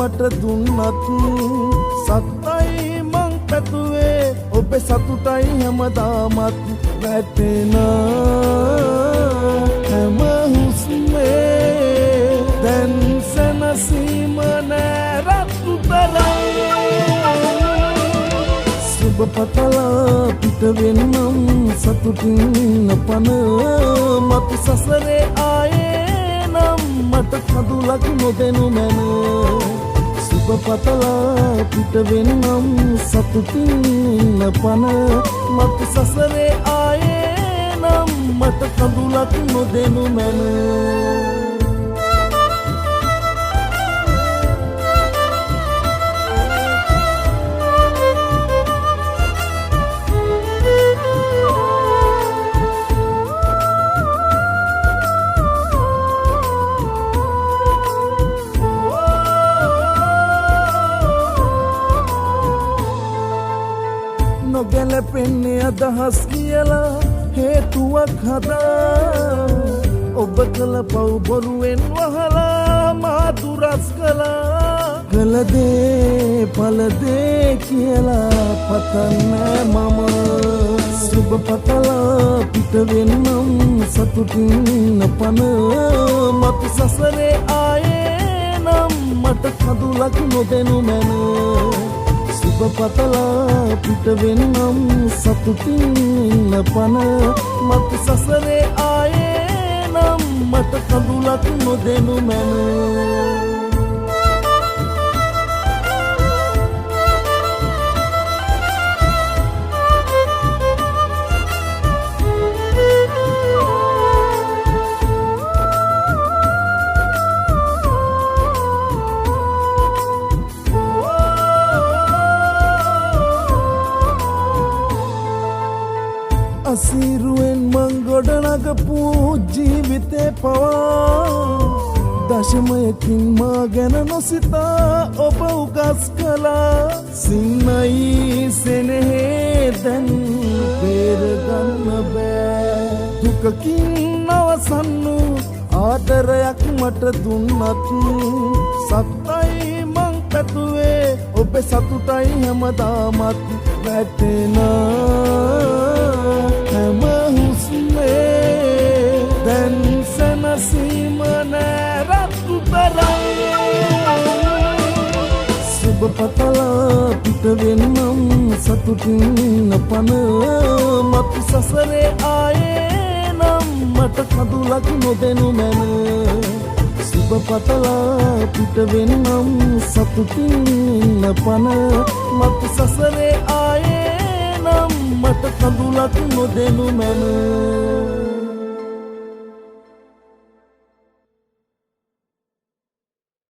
මට දුන්නත් සත්තයි මං පැතුවේ ඔබේ සතුටයි හැමදාමත් වැටෙන හැම හුස්මේ දැන් සැනසීම නෑ රතු තරම් සුබ පතලා පිට වෙන්නම් සතුටින් පන මතු සසරේ ආයේ නම් මට කඳුලක් නොදෙනු මැන සුබ පතලා පිට වෙන්නම් සතුටින් පන මතු සසරේ ආයේ නම් මට කඳුලක් නොදෙනු මැන නොගැලපෙන්නේ අදහස් කියලා හේතුවක් හදා ඔබ කළ පව් බොරුවෙන් වහලා මා දුරස් කළා කළ දේ පල දේ කියලා පතන්නේ මම සුබ පතලා පිට වෙන්නම් සතුටින් පන මතු සසරේ ආයේ නම් මට කඳුලක් නොදෙනු මැන සුබ පතලා පිට වෙන්නම් සතුටින් පන මතු සසරේ ආයේ නම් මට කඳුලක් නොදෙනු මැන අසීරුවෙන් මං ගොඩනගපු ජීවිතේ පවා දශමයකින් මා ගැන නොසිතා ඔබ උගස් කළා සින්නයි සෙනෙහේ දැන් බේරගන්න බෑ දුකකින් නවසන්නු ආදරයක් මට දුන්නත් සත්තයි මං පැතුවේ ඔබේ සතුටයි හැමදාමත් වැටෙන හැම හුස්මේ දැන් සැනසීම නෑ රතු තරම් සුබ පතලා පිට වෙන්නම් සතුටින් පන මතු සසරේ ආයේ නම් මට කඳුලක් නොදෙනු මැන සුබ පතලා පිට වෙන්නම් සතුටින් පන මතු සසරේ ආයේ නම් මට කඳුලක් නොදෙනු මැන